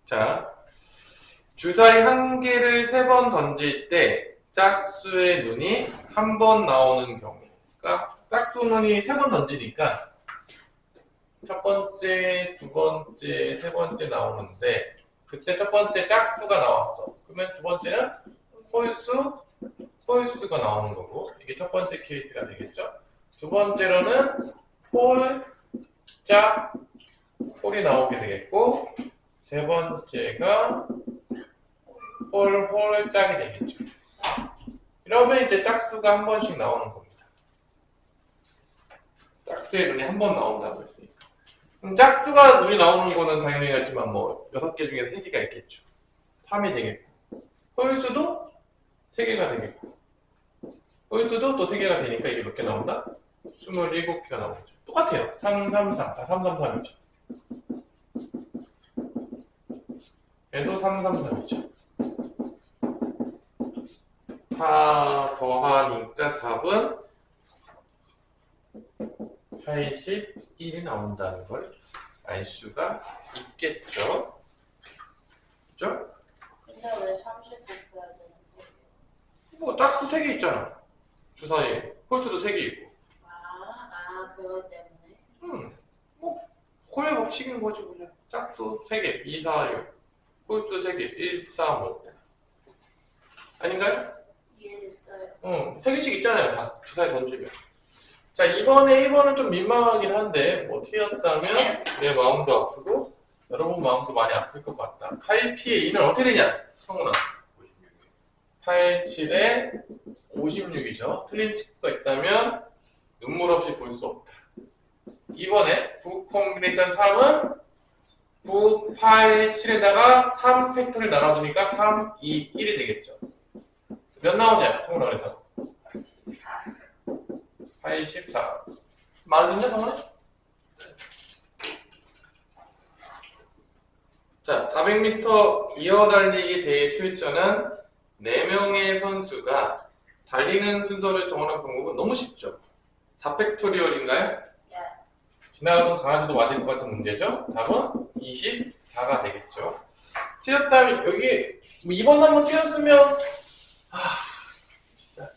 자, 주사위 한 개를 3번 던질 때 짝수의 눈이 한 번 나오는 경우. 그러니까 짝수 눈이 3번 던지니까 첫 번째, 두 번째, 세 번째 나오는데 그때 첫 번째 짝수가 나왔어. 그러면 두 번째는 홀수가 나오는 거고 이게 첫 번째 케이스가 되겠죠. 두 번째로는 홀, 짝, 홀이 나오게 되겠고 세 번째가 홀, 짝이 되겠죠. 이러면 이제 짝수가 한 번씩 나오는 겁니다. 짝수의 눈이 한 번 나온다고 했으니까. 그럼 짝수가 눈이 나오는 거는 당연히 하지만 뭐 6개 중에 3개가 있겠죠. 3이 되겠고 홀수도 3개가 되겠고 홀수도 또 3개가 되니까 이게 몇 개 나온다? 27개가 나오죠. 똑같아요. 3, 3, 3. 다 3, 3, 3이죠. 얘도 3, 3, 3이죠. 다 더하니까 답은 81이 나온다는 걸 알 수가 있겠죠. 그죠? 근데 왜 30 곱해야 되는 거예요? 뭐 짝수 3개 있잖아. 주사위에. 홀수도 3개 있고. 그것 때문에? 뭐 홀의 법칙인 거죠 그냥. 짝수 3개. 2, 4, 6. 홀수 3개. 1, 4, 5. 아닌가요? 이해했어요. 3개씩 있잖아요. 다 주사위 던지면. 자, 이번에 1번은 좀 민망하긴 한데 뭐 틀렸다면 내 마음도 아프고 여러분 마음도 많이 아플 것 같다. 8P의 2는 어떻게 되냐? 성훈아. 87에 56이죠. 틀린 친구가 있다면 눈물 없이 볼 수 없다. 이번에 9 콤비네이션 3은 9, 8, 7에다가 3 팩토리를 나눠주니까 3, 2, 1이 되겠죠. 몇 나오냐? 성훈아 그래서 84. 말했냐 성훈아? 자, 400m 이어달리기 대회 출전한 4명의 선수가 달리는 순서를 정하는 방법은 너무 쉽죠. 4팩토리얼인가요? 예. 지나가던 강아지도 맞을 것 같은 문제죠. 답은 24가 되겠죠. 틀렸다면 여기 2번 한번 틀렸으면 진짜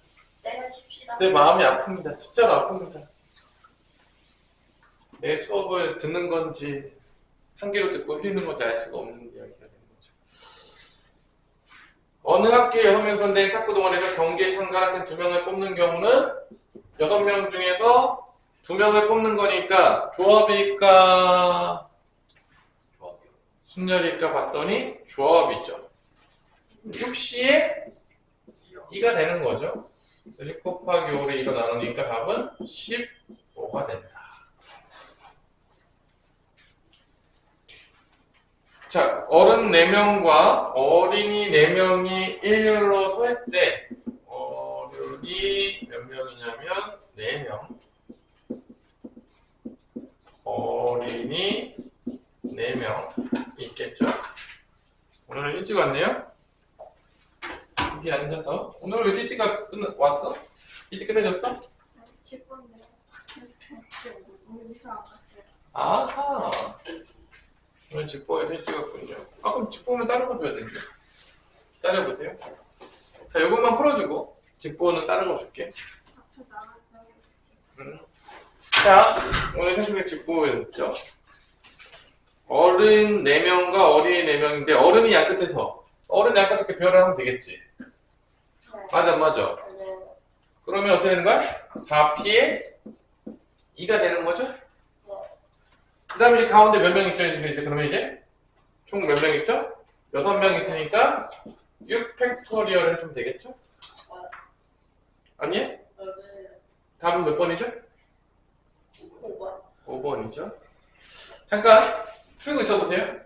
내가 칩시다. 내 마음이 아픕니다. 진짜로 아픕니다. 내 수업을 듣는 건지 한 귀로 듣고 흘리는 건지 알 수가 없는 이야기가 되는 거죠. 어느 학교의 6명 선대인 탁구 동아리에서 경기에 참가한 2명을 뽑는 경우는 6명 중에서 2명을 뽑는 거니까 조합일까 순열일까 봤더니 조합이죠. 6시에 2가 되는 거죠. 1 곱하기 5를 2로 나누니까 답은 15가 된다. 자, 어른 4명과 어린이 4명이 일렬로 설 때 어른이 몇 명이냐면 4명 어린이 4명 있겠죠? 오늘은 일찍 왔네요? 여기 앉아서 오늘 왜 일찍 왔어? 일찍 끝내줬어? 10분이요. 여기서 안 갔어요. 아하 오늘 직보에서 일찍 왔군요. 그럼 직보면 다른 거 줘야 되는데 기다려보세요. 자, 요것만 풀어주고 직보는 다른 거 줄게. 저 나갔다 오겠습니다. 자, 오늘 태식의 직보였죠. 어른 4명과 어린이 4명인데 어른이 양 끝에서 어른 양 끝에 배열을 하면 되겠지. 네. 맞아 맞아. 네. 그러면 어떻게 되는 거야? 4P에 2가 되는 거죠? 그 다음에 이제 가운데 몇 명 있죠? 이제 그러면 이제 총 몇 명 있죠? 6명 있으니까 6 팩토리얼을 해주면 되겠죠? 아니에요? 답은 몇 번이죠? 5번. 5번이죠. 잠깐 풀고 있어보세요.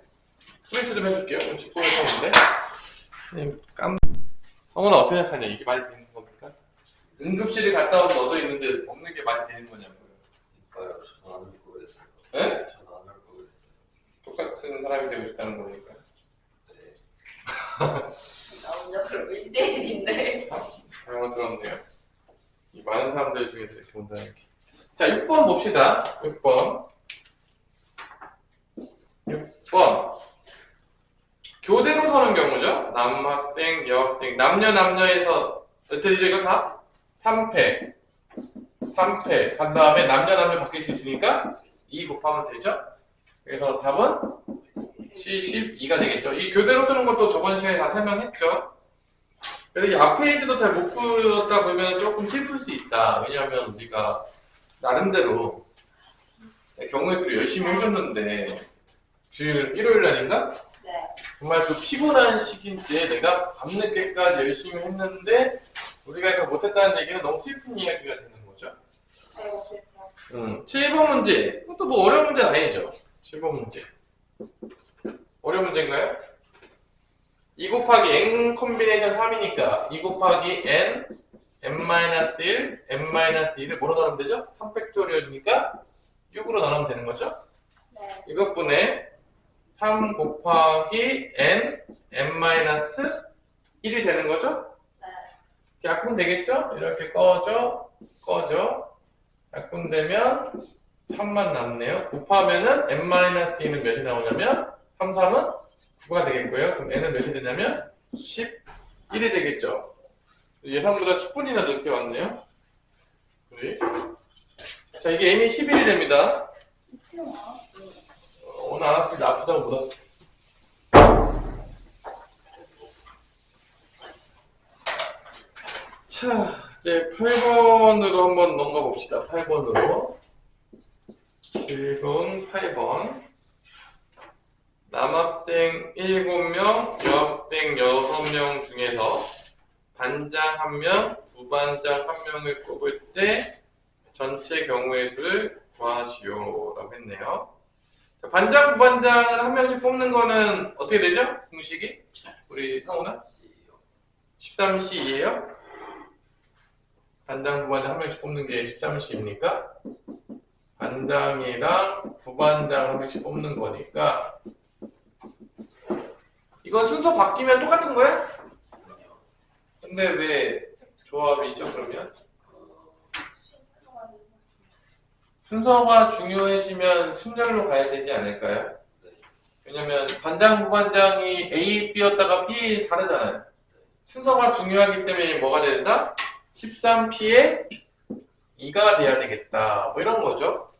프린트 좀 해줄게요. 오늘 직보를 했었는데 성훈아 어떻게 생각하냐? 이게 말이 되는 겁니까? 응급실에 갔다 온 너도 있는데 없는 게 말이 되는 거냐고요. 저는 안 할 거 그랬어요. 예? 저는 안 할 거 그랬어요. 똑같은 사람이 되고 싶다는 거니까. 네. 나 혼자 그럼 1대1인데. 참 당황스럽네요. 이 많은 사람들 중에서 이렇게 온다는 게. 자, 6번 봅시다. 6번. 6번. 교대로 서는 경우죠. 남학생, 여학생, 남녀에서 어떻게 되죠? 이거 다? 3패. 간 다음에 남녀 바뀔 수 있으니까 2 곱하면 되죠? 그래서 답은 72가 되겠죠. 이 교대로 쓰는 것도 저번 시간에 다 설명했죠. 그래서 이 앞 페이지도 잘 못 풀었다 보면 조금 슬플 수 있다. 왜냐하면 우리가 나름대로 경우의 수를 열심히 해줬는데 주일 일요일 날인가? 네. 정말 그 피곤한 시기인데 내가 밤늦게까지 열심히 했는데 우리가 이거 못했다는 얘기는 너무 슬픈 이야기가 되는 거죠. 아이고, 슬퍼. 7번 문제. 이것도 뭐 어려운 문제는 아니죠. 7번 문제. 어려운 문제인가요? 2 곱하기 n 콤비네이션 3이니까 2 곱하기 n, n-1, n-2를 뭐로 나누면 되죠? 3팩토리얼이니까 6으로 나누면 되는 거죠? 네. 이것분에 3 곱하기 n, n-1이 되는 거죠? 네. 약분 되겠죠? 이렇게 꺼져. 약분되면 3만 남네요. 곱하면은 n-t는 몇이 나오냐면 3, 3은 9가 되겠고요. 그럼 n은 몇이 되냐면 11이 되겠죠. 예상보다 10분이나 늦게 왔네요. 우리. 자, 이게 n이 11이 됩니다. 오늘 알았을 때 아프다고 못 왔어. 자, 이제 8번으로 한번 넘어가 봅시다. 8번으로. 7번, 8번. 남학생 7명, 여학생 6명 중에서 반장 1명, 부반장 1명을 뽑을 때 전체 경우의 수를 구하시오 라고 했네요. 반장, 부반장을 1명씩 뽑는 거는 어떻게 되죠? 공식이? 우리 상훈아? 13C예요? 반장, 부반장 1명씩 뽑는 게 13C입니까? 반장이랑 부반장 1명씩 뽑는 거니까 이건 순서 바뀌면 똑같은 거야? 근데 왜 조합이죠 그러면? 순서가 중요해지면 순열로 가야 되지 않을까요? 왜냐면 반장, 부반장이 A, B였다가 B 다르잖아요. 순서가 중요하기 때문에 뭐가 된다? 13P에 2가 돼야 되겠다. 뭐 이런 거죠.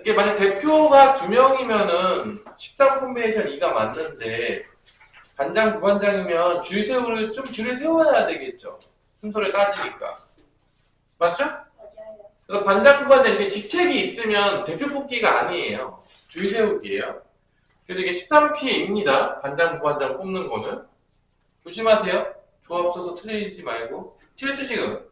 이게 만약 대표가 2명이면은 13 콤비네이션 2가 맞는데 반장, 부반장이면 줄을 세워야 되겠죠. 순서를 따지니까. 맞죠? 맞아요. 그래서 반장, 부반장 이렇게 직책이 있으면 대표 뽑기가 아니에요. 줄 세우기예요. 그래서 이게 13P입니다. 반장, 부반장 뽑는 거는. 조심하세요. 조합 써서 틀리지 말고. 틀렸죠, 지금?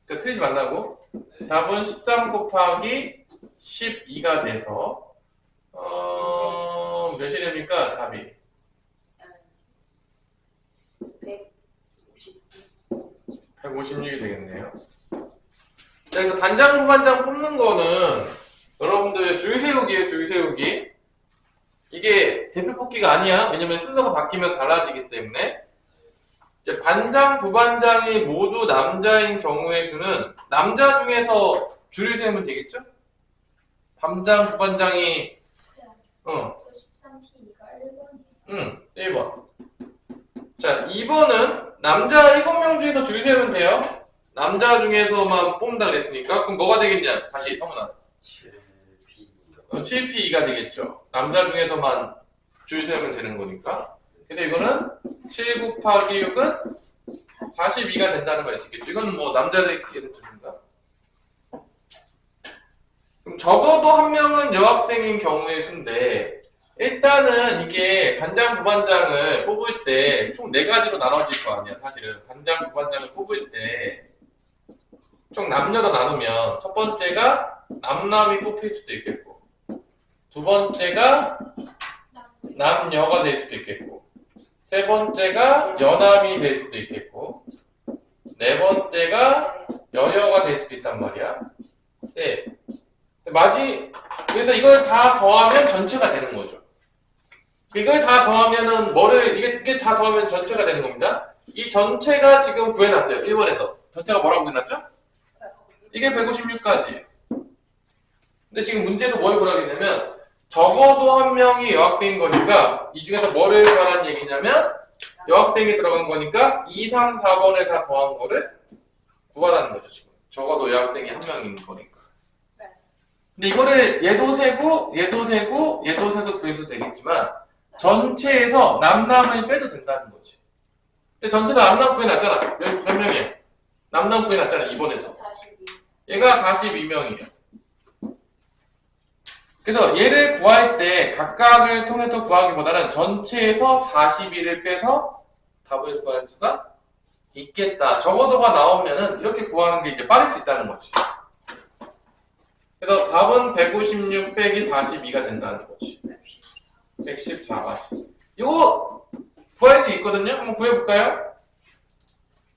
그러니까 틀리지 말라고. 답은 13 곱하기 12가 돼서, 몇이 됩니까? 답이. 156이 되겠네요. 자, 그 반장, 부반장 뽑는 거는 여러분들 줄 세우기예요, 줄 세우기. 이게 대표 뽑기가 아니야. 왜냐면 순서가 바뀌면 달라지기 때문에. 이제 반장, 부반장이 모두 남자인 경우의 수는 남자 중에서 줄을 세우면 되겠죠? 반장, 부반장이 13P가 1번이에요. 1번. 자, 2번은 남자 7명 중에서 줄 세우면 돼요. 남자 중에서만 뽑는다 그랬으니까. 그럼 뭐가 되겠냐? 다시 성훈아. 7P2가 되겠죠. 남자 중에서만 줄 세우면 되는 거니까. 근데 이거는 7 곱하기 6은 42가 된다는 거 있겠죠. 이건 뭐 남자들끼리 됐습니다. 그럼 적어도 한 명은 여학생인 경우의 수인데 일단은 이게 반장, 부반장을 뽑을 때 총 4가지로 나눠질 거 아니야, 사실은. 반장, 부반장을 뽑을 때 총 남녀로 나누면 첫 번째가 남남이 뽑힐 수도 있겠고 두 번째가 남여가 될 수도 있겠고 세 번째가 여남이 될 수도 있겠고 네 번째가 여여가 될 수도 있단 말이야. 네. 그래서 이걸 다 더하면 전체가 되는 거죠. 이걸 다 더하면은 이게 다 더하면 전체가 되는 겁니다. 이 전체가 지금 구해놨죠. 1번에서. 전체가 뭐라고 구해놨죠? 이게 156까지. 근데 지금 문제에서 뭘 구하겠냐면 적어도 한 명이 여학생인 거니까 이 중에서 뭐를 말하는 얘기냐면 여학생이 들어간 거니까 2, 3, 4번을 다 더한 거를 구하라는 거죠. 지금 적어도 여학생이 한 명인 거니까. 네. 근데 이거를 얘도 세고 얘도 세고 얘도 세서 구해도 되겠지만 전체에서 남남을 빼도 된다는 거지. 근데 전체도 남남 구해놨잖아. 몇 명이야? 남남 구해놨잖아. 2번에서. 42. 얘가 42명이에요. 그래서 얘를 구할 때 각각을 통해서 구하기보다는 전체에서 42를 빼서 답을 구할 수가 있겠다. 적어도가 나오면은 이렇게 구하는 게 이제 빠를 수 있다는 거지. 그래서 답은 156 빼기 42가 된다는 거지. 114가지. 이거 구할 수 있거든요? 한번 구해볼까요?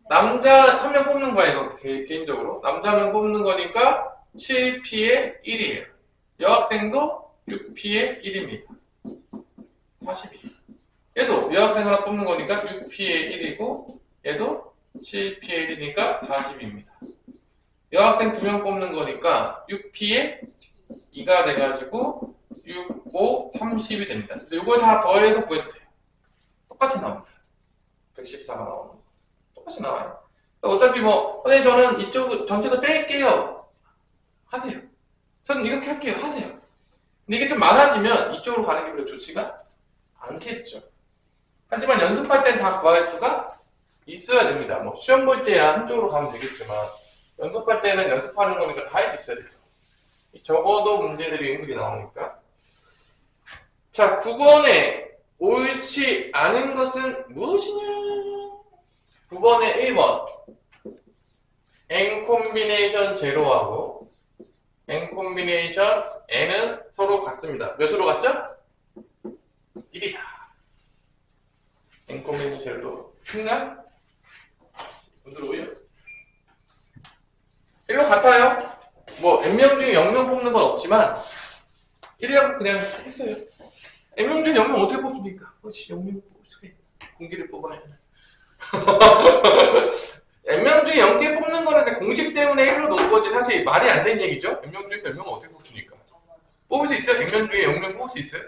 남자 한 명 뽑는 거야, 이거 개인적으로. 남자 한 명 뽑는 거니까 7P의 1이에요. 여학생도 6P의 1입니다. 42. 얘도 여학생 하나 뽑는 거니까 6P의 1이고 얘도 7P의 1이니까 40입니다. 여학생 2명 뽑는 거니까 6P의 2가 돼가지고 6, 5, 30이 됩니다. 그래서 이걸 다 더해서 구해도 돼요. 똑같이 나옵니다. 114가 나오는 거. 똑같이 나와요. 어차피 뭐 선생님 저는 이쪽 전체도 뺄게요. 하세요. 저는 이렇게 할게요. 하세요. 근데 이게 좀 많아지면 이쪽으로 가는 게 별로 좋지가 않겠죠. 하지만 연습할 땐 다 구할 수가 있어야 됩니다. 뭐 시험 볼 때야 한쪽으로 가면 되겠지만 연습할 때는 연습하는 거니까 다 할 수 있어야 되죠. 적어도 문제들이 은근히 나오니까. 자, 9번에 옳지 않은 것은 무엇이냐? 9번에 1번 n 콤비네이션 제로하고 n 콤비네이션 n은 서로 같습니다. 몇으로 같죠? 1이다. n 콤비네이션 제로 순간 오늘 오요 1로 같아요. 뭐 n명 중에 0명 뽑는 건 없지만 1이라고 그냥 했어요. n명 중에 0명 어떻게 뽑습니까? 그렇지, 0명 뽑을 수가 있나? 공기를 뽑아야 하나? n명 중에 0개 뽑는 거는 이제 공식 때문에 1로 놓은 거지 사실 말이 안 되는 얘기죠. n명 중에서 0명은 어떻게 뽑습니까? 뽑을 수 있어요? n명 중에 0명 뽑을 수 있어요?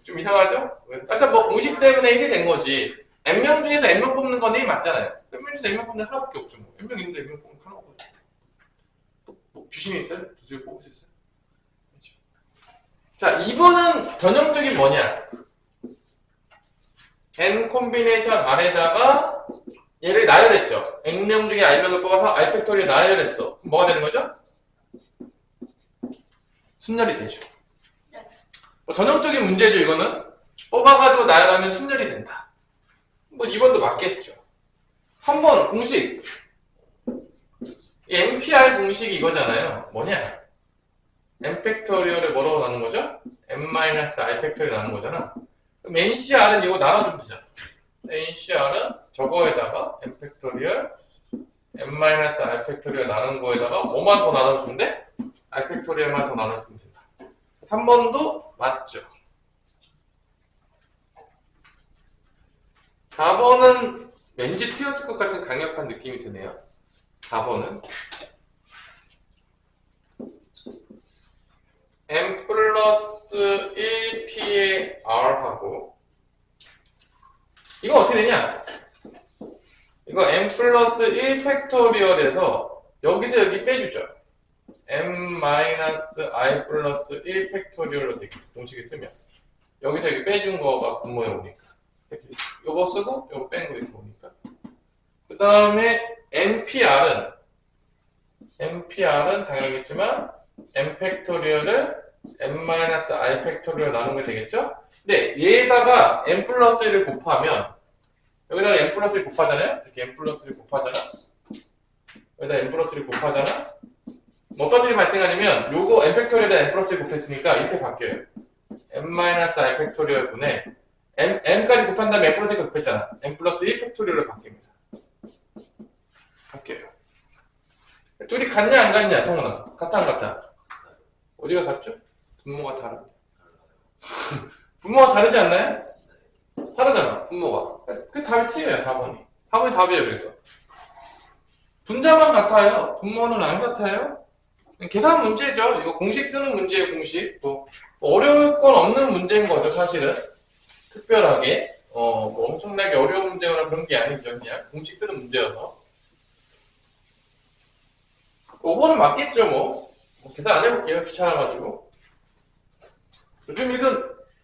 좀 이상하죠? 하여튼 뭐 공식 때문에 1이 된 거지. n명 중에서 n명 뽑는 건 1 맞잖아요. n명 중에서 n명 뽑는 게 하나밖에 없죠. 뭐. n명 있는데 n명 뽑는 거 하나 없거든요. 뭐 귀신이 있어요? 두 줄 뽑을 수 있어요? 그렇죠. 자, 2번은 전형적인 뭐냐? n 콤비네이션 R에다가 얘를 나열했죠. n명 중에 r명을 뽑아서 r팩토리에 나열했어. 그럼 뭐가 되는 거죠? 순열이 되죠. 뭐 전형적인 문제죠, 이거는. 뽑아가지고 나열하면 순열이 된다. 뭐 2번도 맞겠죠. 3번 공식. 이 NPR 공식이 이거잖아요. 뭐냐? n 팩토리얼을 뭐라고 나눈 거죠? n-r 팩토리얼 나눈 거잖아. 그럼 NCR은 이거 나눠주면 되잖아. NCR은 저거에다가 n 팩토리얼 n-r 팩토리얼 나눈 거에다가 뭐만 더 나눠주면 돼? r 팩토리얼만 더 나눠주면 된다. 3번도 맞죠. 4번은 왠지 튀었을 것 같은 강력한 느낌이 드네요. 4번은 n 플러스 1p의 r하고 이거 어떻게 되냐? 이거 n 플러스 1 팩토리얼에서 여기서 여기 빼주죠. n-i 플러스 1 팩토리얼로 되게 공식을 쓰면 여기서 여기 빼준 거가 분모에 오니까 요거 쓰고 요거 뺀 거 이렇게 오니까 그 다음에 NPR은 당연하겠지만 n 팩토리얼을 n-i 팩토리얼 나누면 되겠죠? 근데 얘에다가 n 플러스 1을 곱하면 여기다가 n 플러스 1 곱하잖아요? 이렇게 n 플러스 1 곱하잖아? 여기다 n 플러스 1 곱하잖아? 뭐 어떤 일이 발생하냐면 요거 n 팩토리얼에다 n 플러스 1 곱했으니까 이렇게 바뀌어요. n-i 팩토리얼 분에 n까지 곱한 다음에 n 플러스 1 곱했잖아. n 플러스 1 팩토리얼로 바뀝니다. 바뀌어요. 둘이 같냐 안 같냐 성훈아? 같아 안 같아? 어디가 같죠? 분모가 다릅니다. 분모가 다르지 않나요? 다르잖아 분모가. 그 답이 틀려요. 4번이 답이에요. 그래서 분자만 같아요. 분모는 안 같아요. 계산 문제죠. 이거 공식 쓰는 문제예요, 공식. 뭐 어려울 건 없는 문제인 거죠, 사실은. 특별하게. 뭐 엄청나게 어려운 문제거나 그런 게 아니죠, 그냥. 공식 쓰는 문제여서. 5번은 맞겠죠, 뭐. 계산 안 해볼게요, 귀찮아가지고. 요즘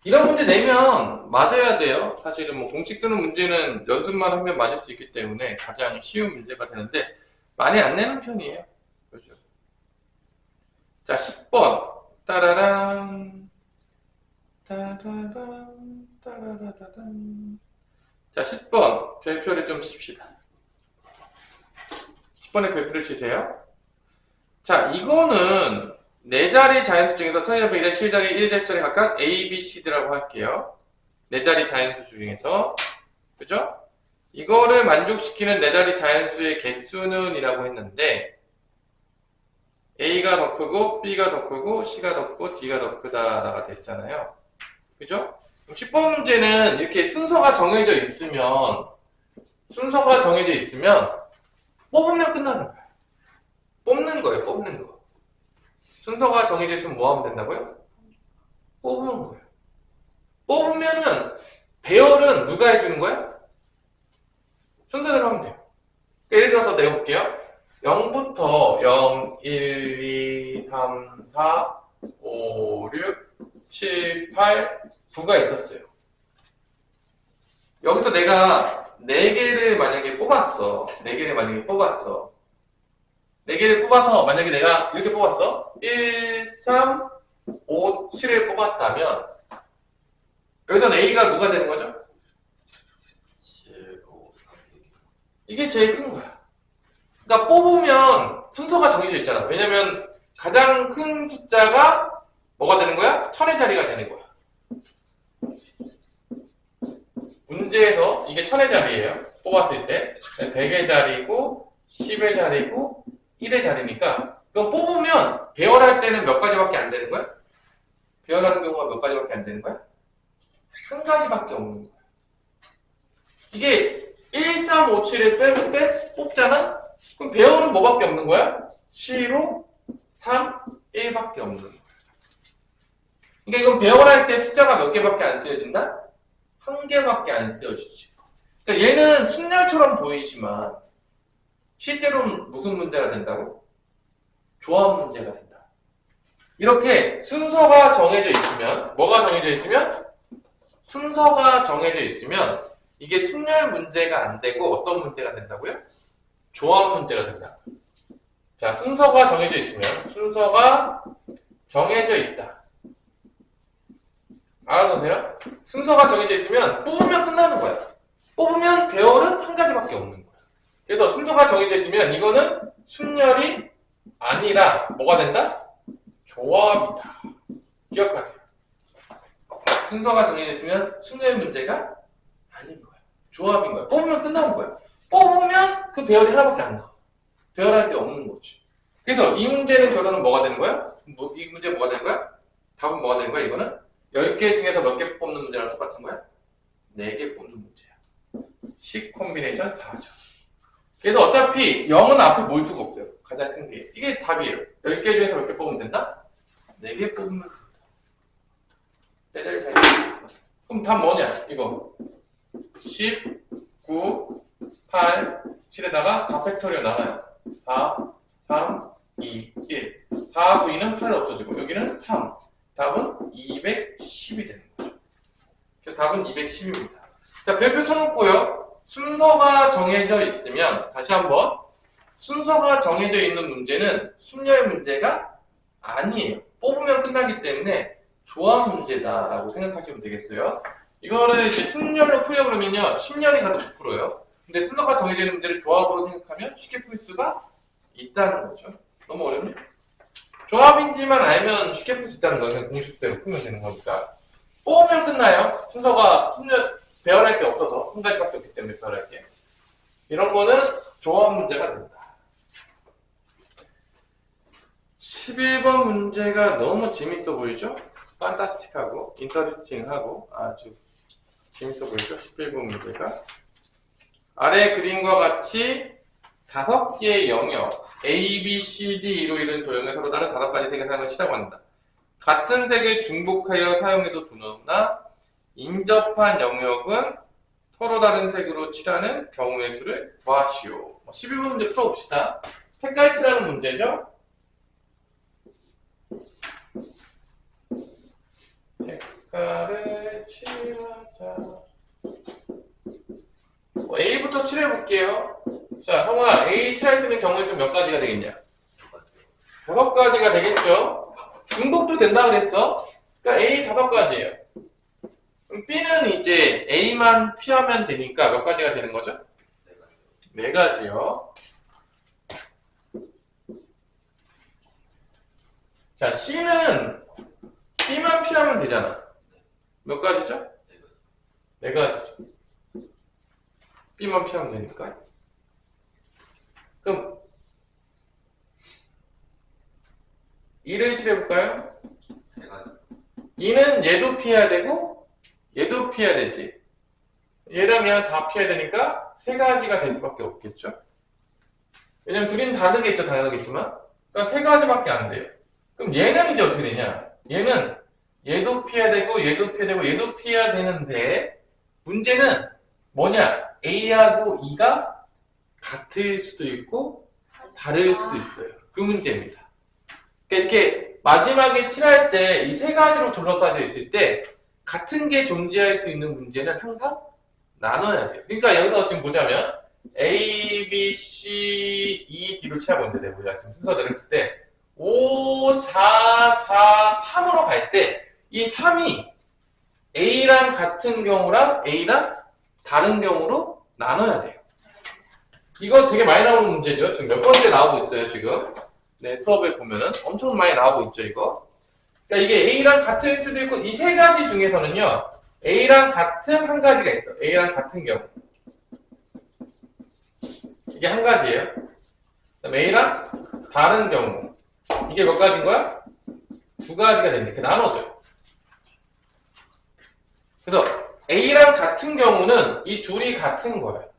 이런 문제 내면 맞아야 돼요. 사실은 뭐 공식 쓰는 문제는 연습만 하면 맞을 수 있기 때문에 가장 쉬운 문제가 되는데, 많이 안 내는 편이에요. 그렇죠. 자, 10번. 따라란. 따라란. 따라라라란. 자, 10번. 별표를 좀 칩시다. 10번에 별표를 치세요. 자, 이거는 4자리 자연수 중에서 천자리, 백자리, 실자리, 1자리 각각 A, B, C라고 할게요. 4자리 자연수 중에서. 그죠? 이거를 만족시키는 4자리 자연수의 개수는 이라고 했는데, A가 더 크고, B가 더 크고, C가 더 크고, D가 더 크다가 됐잖아요. 그죠? 10번 문제는 이렇게 순서가 정해져 있으면, 뽑으면 끝나는 거예요. 뽑는 거예요, 뽑는 거. 순서가 정해져 있으면 뭐 하면 된다고요? 뽑는 거예요. 뽑으면은, 배열은 누가 해주는 거야? 순서대로 하면 돼요. 예를 들어서 내볼게요. 0부터 0, 1, 2, 3, 4, 5, 6, 7, 8, 9가 있었어요. 여기서 내가 4개를 만약에 뽑았어. 4개를 뽑아서 만약에 내가 이렇게 뽑았어. 1, 3, 5, 7을 뽑았다면 여기서 A가 누가 되는 거죠? 7, 5, 3, 2. 이게 제일 큰 거야. 그러니까 뽑으면 순서가 정해져 있잖아. 왜냐면 가장 큰 숫자가 뭐가 되는 거야? 1000의 자리가 되는 거야. 문제에서 이게 1000의 자리예요. 뽑았을 때 100의 자리고 10의 자리고 1의 자리니까 그럼 뽑으면 배열할 때는 몇 가지밖에 안 되는 거야? 배열하는 경우가 몇 가지밖에 안 되는 거야? 한 가지밖에 없는 거야. 이게 1, 3, 5, 7을 뽑잖아? 그럼 배열은 뭐밖에 없는 거야? 7, 3, 1밖에 없는 거야. 그러니까 이건 배열할 때 숫자가 몇 개밖에 안 쓰여진다? 한 개밖에 안 쓰여지지. 그러니까 얘는 순열처럼 보이지만 실제로는 무슨 문제가 된다고? 조합 문제가 된다. 이렇게 순서가 정해져 있으면 뭐가 정해져 있으면? 순서가 정해져 있으면 이게 순열 문제가 안 되고 어떤 문제가 된다고요? 조합 문제가 된다. 자, 순서가 정해져 있다. 알아두세요. 순서가 정해져 있으면 뽑으면 끝나는 거야. 뽑으면 배열은 한 가지밖에 없는 거야. 그래서 순서가 정해져 있으면 이거는 순열이 아니라 뭐가 된다? 조합이다. 기억하세요. 순서가 정해져 있으면 순열 문제가 아닌 거야. 조합인 거야. 뽑으면 끝나는 거야. 뽑으면 그 배열이 하나밖에 안 나와. 배열할 게 없는 거지. 그래서 이 문제는 결론은 뭐가 되는 거야? 이 문제 뭐가 되는 거야? 답은 뭐가 되는 거야, 이거는? 10개 중에서 몇 개 뽑는 문제랑 똑같은 거야? 4개 뽑는 문제야. 10 콤비네이션 4죠. 그래서 어차피 0은 앞에 모일 수가 없어요. 가장 큰 게. 이게 답이에요. 10개 중에서 몇 개 뽑으면 된다? 4개 뽑으면 된다. 빼다리 사이에 있어. 그럼 답 뭐냐? 이거. 10, 9, 8, 7에다가 4팩토리얼 나와요. 4, 3, 2, 1. 4, 9, 2는 8 없어지고 여기는 3. 답은 210이 되는 거죠. 답은 210입니다. 자, 별표 쳐놓고요. 순서가 정해져 있으면 다시 한번 순서가 정해져 있는 문제는 순열 문제가 아니에요. 뽑으면 끝나기 때문에 조합 문제다라고 생각하시면 되겠어요. 이거를 이제 순열로 풀려고 그러면요. 10년이 가도 9%예요. 근데 순서가 정해져 있는 문제를 조합으로 생각하면 쉽게 풀 수가 있다는 거죠. 너무 어렵니? 조합인지만 알면 쉽게 풀 수 있다는 거예요. 그냥 공식대로 풀면 되는 거니까. 뽑으면 끝나요. 순서가 배열할 게 없어서 한 가지밖에 없기 때문에 배열할 게. 이런 거는 조합 문제가 된다. 11번 문제가 너무 재밌어 보이죠? 판타스틱하고 인터리스팅하고 아주 재밌어 보이죠? 11번 문제가. 아래 그림과 같이 5개의 영역 A, B, C, D로 이룬 도형을 서로 다른 5가지 색의 사용을 치라고 한다. 같은 색을 중복하여 사용해도 좋으나 인접한 영역은 서로 다른 색으로 칠하는 경우의 수를 구하시오. 11번 문제 풀어봅시다. 색깔 칠하는 문제죠? 색깔을 칠하자. A부터 칠해볼게요. 자, 성훈아, A 칠할 수 있는 경우의 수 몇 가지가 되겠냐? 5가지가 되겠죠? 중복도 된다 그랬어? 그러니까 A 5가지예요. 그럼 B는 이제 A만 피하면 되니까 몇 가지가 되는 거죠? 4가지요. 자, C는 B만 피하면 되잖아. 몇 가지죠? 4가지죠. B만 피하면 되니까. 그럼 2를 칠해볼까요? 2는 얘도 피해야 되고 얘도 피해야 되지. 얘랑 얘랑 다 피해야 되니까 3가지가 될 수밖에 없겠죠. 왜냐면 둘이는 다르겠죠, 당연하겠지만. 그러니까 3가지밖에 안 돼요. 그럼 얘는 이제 어떻게 되냐? 얘는 얘도 피해야 되고 얘도 피해야 되고 얘도 피해야 되는데 문제는 뭐냐? A하고 E가 같을 수도 있고 다를 수도 있어요. 그 문제입니다. 그러니까 이렇게 마지막에 칠할 때 이 3가지로 둘러싸여 있을 때 같은 게 존재할 수 있는 문제는 항상 나눠야 돼요. 그러니까 여기서 지금 보자면 A, B, C, E, D로 칠하고 있는데 보자. 지금 순서대로 했을 때 5, 4, 4, 3으로 갈 때 이 3이 A랑 같은 경우랑 A랑 다른 경우로 나눠야 돼요. 이거 되게 많이 나오는 문제죠. 지금 몇 번째 나오고 있어요, 지금. 네, 수업에 보면은 엄청 많이 나오고 있죠, 이거. 그러니까 이게 A랑 같을 수도 있고, 이 3가지 중에서는요, A랑 같은 한 가지가 있어. A랑 같은 경우. 이게 한 가지예요. 그다음에 A랑 다른 경우. 이게 몇 가지인 거야? 2가지가 됩니다. 이렇게 나눠져요. 그래서 A랑 같은 경우는 이 둘이 같은 거예요.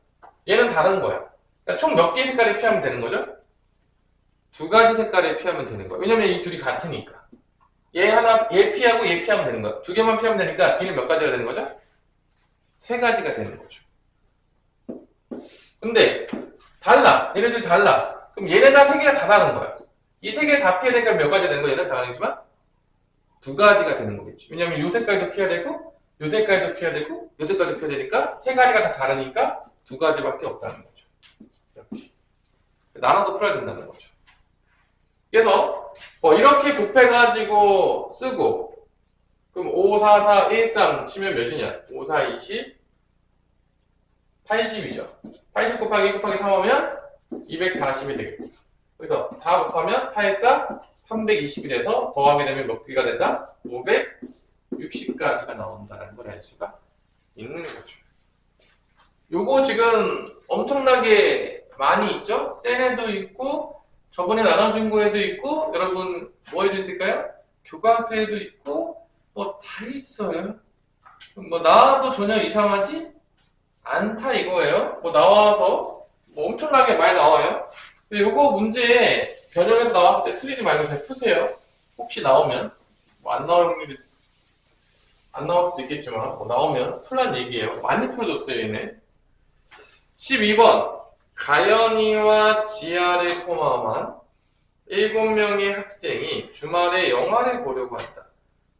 얘는 다른 거야. 그러니까 총 몇 개의 색깔을 피하면 되는 거죠? 2가지 색깔을 피하면 되는 거야. 왜냐면 이 둘이 같으니까. 얘 피하고 얘 피하면 되는 거야. 2개만 피하면 되니까 D는 몇 가지가 되는 거죠? 3가지가 되는 거죠. 근데 달라. 얘네들 달라. 그럼 얘네가 3개가 다 다른 거야. 이 3개 다 피해야 되니까 몇 가지가 되는 거야? 얘는 다르지만 2가지가 되는 거겠지. 왜냐면 이 색깔도 피해야 되고 요 색깔도 피해야 되고 요 색깔도 피해야 되니까 3가지가 다 다르니까 2가지밖에 없다는 거죠. 이렇게 나눠서 풀어야 된다는 거죠. 그래서 이렇게 곱해가지고 쓰고 그럼 5, 4, 4, 1, 3 치면 몇이냐? 5, 4, 20 80이죠. 80 곱하기 1 곱하기 3 하면 240이 되겠고 그래서 4 곱하면 8, 4 320이 돼서 더하게 되면 몇 개가 된다? 560까지가 나온다는 걸 알 수가 있는 거죠. 요거 지금 엄청나게 많이 있죠? 센 애도 있고 저번에 나눠준 거에도 있고 여러분 뭐에도 있을까요? 교과서에도 있고 뭐 다 있어요. 뭐 나와도 전혀 이상하지 않다 이거예요. 뭐 나와서 뭐 엄청나게 많이 나와요. 근데 요거 문제 변형해서 나왔을 때 틀리지 말고 잘 푸세요. 혹시 나오면 뭐 안 나올 일이 안 나올 수도 있겠지만 뭐 나오면 풀란 얘기예요. 많이 풀어줬어요 얘네. 12번 가연이와 지아를 포함한 7명의 학생이 주말에 영화를 보려고 한다.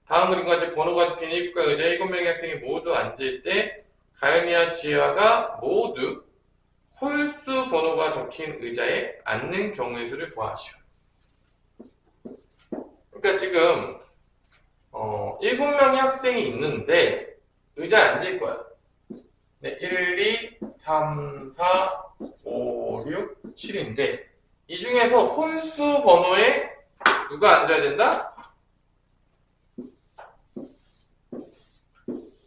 다음 그림과 같이 번호가 적힌 입구과 의자 7명의 학생이 모두 앉을 때 가연이와 지아가 모두 홀수 번호가 적힌 의자에 앉는 경우의 수를 구하시오. 그러니까 지금 7명의 학생이 있는데 의자에 앉을 거야. 네, 1, 2, 3, 4, 5, 6, 7인데 이 중에서 홀수 번호에 누가 앉아야 된다?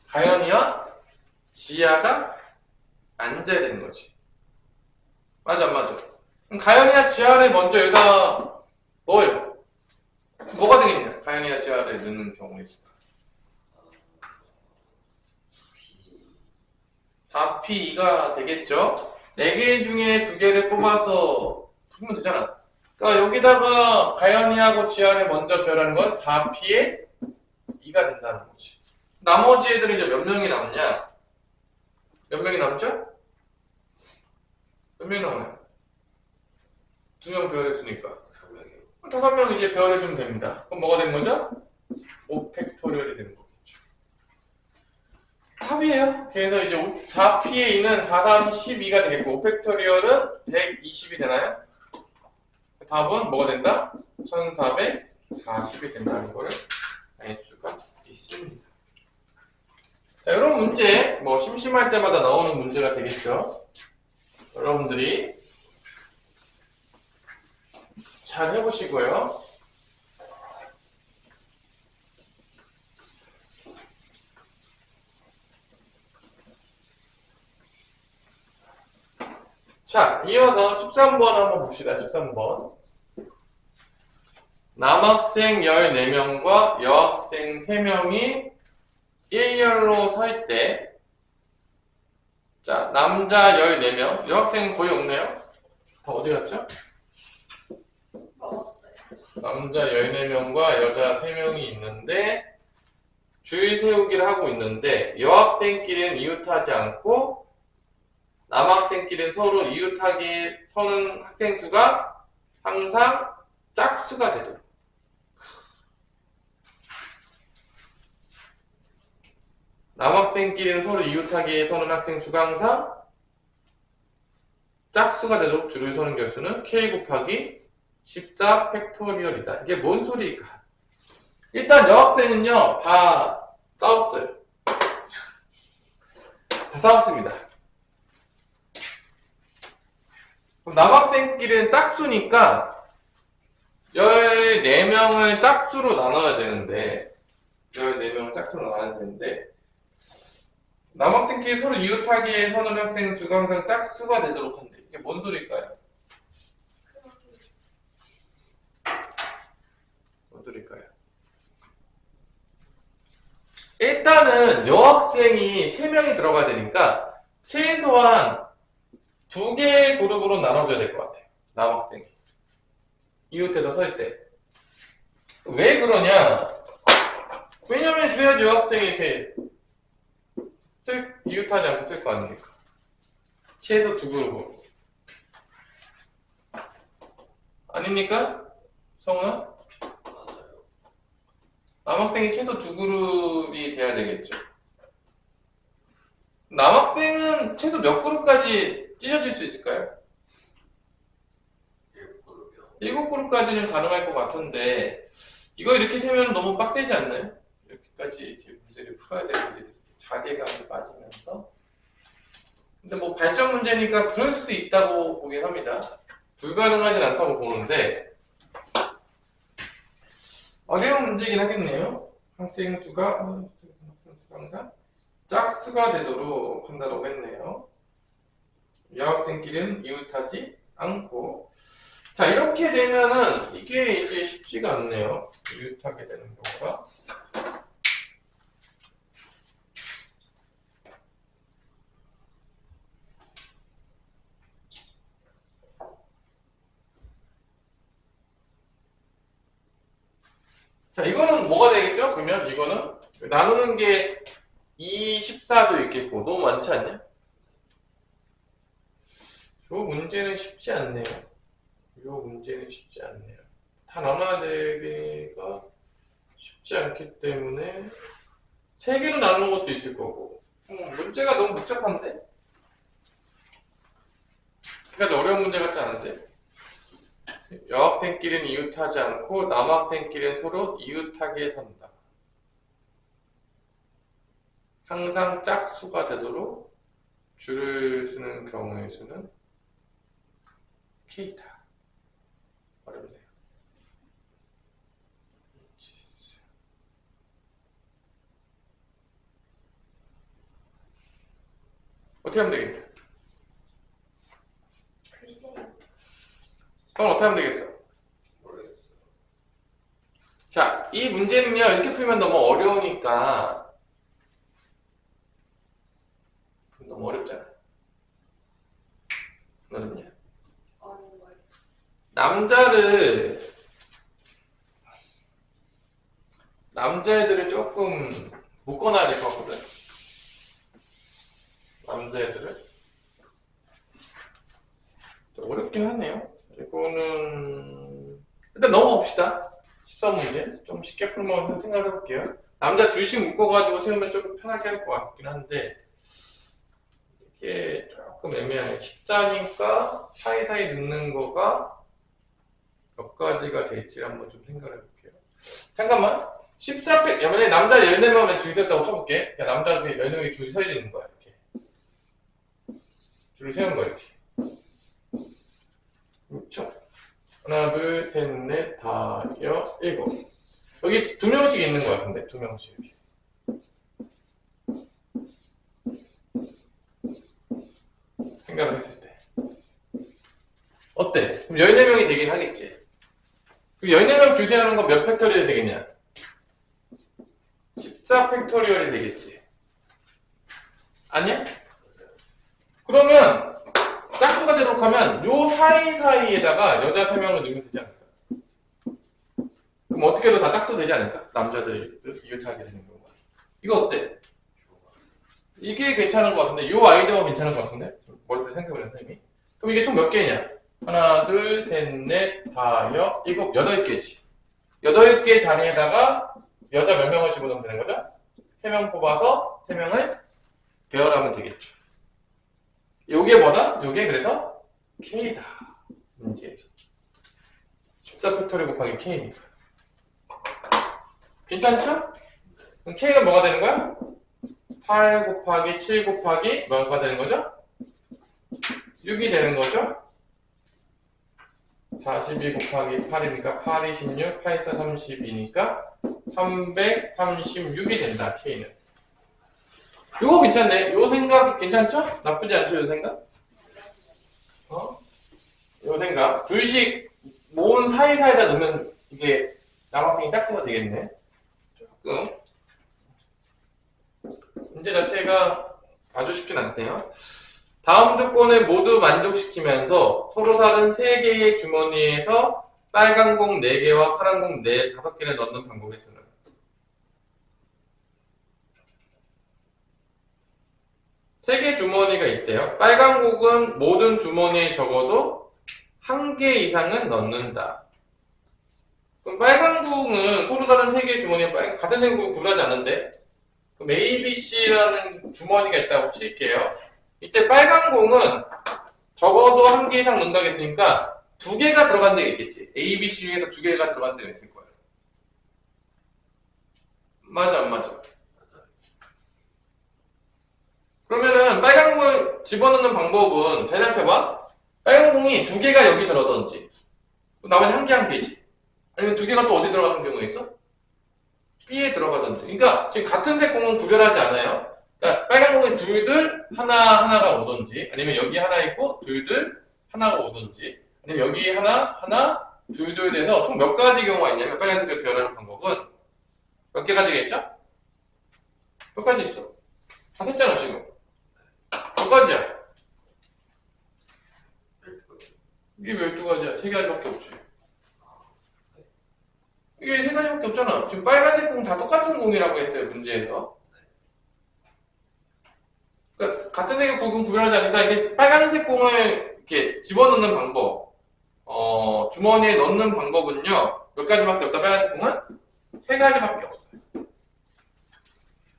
가연이와 지아가 앉아야 되는 거지. 맞아 안 맞아? 그럼 가연이와 지아를 먼저 여기다 넣어요. 뭐가 되겠냐? 가연이와 지아를 넣는 경우의 수가 4P2가 되겠죠? 4개 중에 2개를 뽑아서 풀면 되잖아. 그러니까 여기다가 가연이하고 지아를 먼저 배열하는 건 4p의 2가 된다는 거지. 나머지 애들은 이제 몇 명이 남냐? 몇 명이 남죠? 몇 명이 남아요? 2명 배열했으니까. 5명 이제 배열해주면 됩니다. 그럼 뭐가 된 거죠? 5팩토리얼이 되는 거겠죠. 답이에요. 그래서 이제 4p의 2는 4, 3, 12가 되겠고 5팩토리얼은 120이 되나요? 답은 뭐가 된다? 1440이 된다는 거를 알 수가 있습니다. 자, 이런 문제, 뭐 심심할 때마다 나오는 문제가 되겠죠. 여러분들이 잘 해보시고요. 자, 이어서 13번 한번 봅시다. 13번. 남학생 14명과 여학생 3명이 1열로 서 있대. 자, 남자 14명, 여학생 거의 없네요. 다 어디 갔죠? 먹었어요. 남자 14명과 여자 3명이 있는데 줄 세우기를 하고 있는데 여학생끼리는 이웃하지 않고 남학생끼리는 서로 이웃하게 서는 학생 수가 항상 짝수가 되도록. 남학생끼리는 서로 이웃하게 서는 학생 수가 항상 짝수가 되도록 줄을 서는 결수는 k 곱하기 14 팩토리얼이다. 이게 뭔 소리일까? 일단 여학생은요 다 싸웠어요. 다 싸웠습니다. 그럼 남학생끼리는 짝수니까 14명을 짝수로 나눠야 되는데 14명을 짝수로 나눠야 되는데 남학생끼리 서로 이웃하게 서는 학생 수가 항상 짝수가 되도록 한대. 이게 뭔 소리일까요? 뭔 소리일까요? 일단은 여학생이 3명이 들어가야 되니까 최소한 2개의 그룹으로 나눠줘야 될 것 같아요. 남학생이 이웃에서 설 때. 왜 그러냐? 왜냐면 그래야지 여학생이 이렇게 이웃하지 않고 쓸 거 아닙니까? 최소 2그룹으로. 아닙니까? 성훈아? 맞아요. 남학생이 최소 2그룹이 돼야 되겠죠. 남학생은 최소 몇 그룹까지 찢어질 수 있을까요? 1그룹이요. 7그룹까지는 가능할 것 같은데 이거 이렇게 세면 너무 빡세지 않나요? 이렇게까지 이제 문제를 풀어야 되는데 자괴감이 빠지면서. 근데 뭐 발전 문제니까 그럴 수도 있다고 보긴 합니다. 불가능하진 않다고 보는데 어려운 문제긴 하겠네요. 학생 수가 항상 짝수가 되도록 한다고 했네요. 여학생끼리는 이웃하지 않고. 자, 이렇게 되면은 이게 이제 쉽지가 않네요. 이웃하게 되는 경우가. 자, 이거는 뭐가 되겠죠? 그러면 이거는 나누는 게 2, 14도 있겠고 너무 많지 않냐? 요 문제는 쉽지 않네요. 요 문제는 쉽지 않네요. 다 나눠야 되기가 쉽지 않기 때문에 3개로 나누는 것도 있을 거고. 문제가 너무 복잡한데? 그러니까 어려운 문제 같지 않은데? 여학생끼리는 이웃하지 않고 남학생끼리는 서로 이웃하게 선다. 항상 짝수가 되도록 줄을 쓰는 경우의 수는 K다. 어렵네요. 어떻게 하면 되겠다? 글쎄요. 그럼 어떻게 하면 되겠어? 모르겠어요. 자, 이 문제는요, 이렇게 풀면 너무 어려우니까. 너무 어렵잖아. 남자애들을 조금 묶어놔야 될 것 같거든. 남자애들을 좀 어렵긴 하네요. 이거는 일단 넘어갑시다. 13문제 좀 쉽게 풀면 생각을 해볼게요. 남자 둘씩 묶어가지고 세우면 조금 편하게 할 것 같긴 한데 이게 조금 애매하네. 14니까 사이사이 넣는 거가 몇 가지가 될지 한번 좀 생각을 해볼게요. 잠깐만. 14팩, 야, 만약에 남자 14명을 줄 섰다고 쳐볼게. 야, 남자 14명이 줄 서야 되는 거야, 이렇게. 줄을 세운 거야, 이렇게. 그렇죠? 하나, 둘, 셋, 넷, 다, 여, 일곱. 여기 2명씩 있는 거야, 근데. 2명씩 이렇게. 생각을 했을 때. 어때? 그럼 14명이 되긴 하겠지. 그럼 14명 줄 세우는 건 몇 팩토리얼이 되겠냐? 14팩토리얼이 되겠지. 아니야? 그러면 짝수가 되도록 하면 요 사이사이에다가 여자 3명을 넣으면 되지 않을까? 그럼 어떻게 해도 다 짝수 되지 않을까? 남자들이 이웃하게 되는 경우가. 이거 어때? 이게 괜찮은 것 같은데 요 아이디어가 괜찮은 것 같은데? 머릿속에 생각해보려 선생님이. 그럼 이게 총 몇 개냐? 하나, 둘, 셋, 넷, 다, 여, 일곱, 8개지. 8개 자리에다가 여자 몇 명을 집어넣으면 되는 거죠? 3명 뽑아서 3명을 배열하면 되겠죠. 요게 뭐다? 요게 그래서 K다. 이제 14팩토리 곱하기 K니까. 괜찮죠? 그럼 K는 뭐가 되는 거야? 8 곱하기 7 곱하기 뭐가 되는 거죠? 6이 되는 거죠? 42 곱하기 8이니까 8, 26, 8, 4, 32니까 336이 된다, K는. 요거 괜찮네. 요 생각 괜찮죠? 나쁘지 않죠, 요 생각? 요 생각. 둘씩 모은 사이사이다 넣으면 이게 남학생이 짝수가 되겠네. 조금. 문제 자체가 아주 쉽진 않네요. 다음 조건을 모두 만족시키면서 서로 다른 3개의 주머니에서 빨간 공 4개와 파란 공 5개를 넣는 방법이 있습니다. 세 개 주머니가 있대요. 빨간 공은 모든 주머니에 적어도 1개 이상은 넣는다. 그럼 빨간 공은 서로 다른 3개의 주머니에 같은 색으로 구분하지 않는데 그럼 A, B, C라는 주머니가 있다고 칠게요. 이때 빨간 공은 적어도 1개 이상 넣는다고 했으니까 2개가 들어간 데가 있겠지. A, B, C 중에서 2개가 들어간 데가 있을 거예요. 맞아, 안 맞아? 그러면은 빨간 공을 집어넣는 방법은 잘 생각해봐. 빨간 공이 2개가 여기 들어가든지 나머지 1개지. 아니면 2개가 또 어디 들어가는 경우가 있어? B에 들어가든지. 그러니까 지금 같은 색 공은 구별하지 않아요. 그러니까 빨간 공이 둘둘 하나가 오든지 아니면 여기 하나 있고 둘둘 하나가 오든지 아니면 여기 하나 둘둘 돼서 총 몇 가지 경우가 있냐면 빨간색을 배열하는 방법은 몇 개 가지가 있죠? 몇 가지 있어? 다 했잖아 지금. 몇 가지야? 이게 12가지야. 3가지밖에 없지. 이게 3가지밖에 없잖아. 지금 빨간색 공 다 똑같은 공이라고 했어요, 문제에서. 그러니까 같은 색의 공은 구별하지 않으니까 이게 빨간색 공을 이렇게 집어넣는 방법, 주머니에 넣는 방법은요, 몇 가지밖에 없다. 빨간색 공은 3가지밖에 없어요.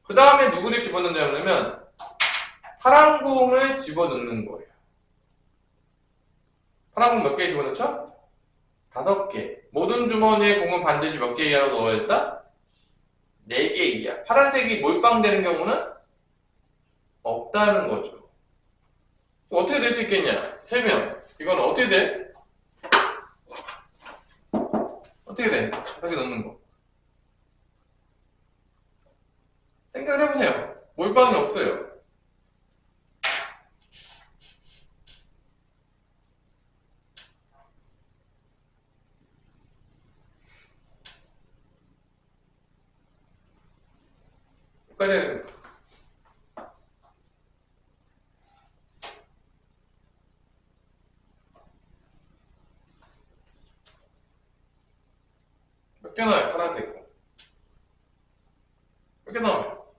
그 다음에 누구를 집어넣냐면, 파란 공을 집어넣는 거예요. 파란 공 몇 개 집어넣죠? 5개. 모든 주머니에 공은 반드시 몇 개 이하로 넣어야 된다? 4개 이하. 파란색이 몰빵되는 경우는 없다는 거죠. 어떻게 될 수 있겠냐? 3명. 이건 어떻게 돼? 어떻게 돼? 바닥에 넣는 거. 생각을 해보세요. 몰빵이 없어요. 여기까지 해야 됩니까? 개 나와요? 파란색 거. 몇 개 나와요?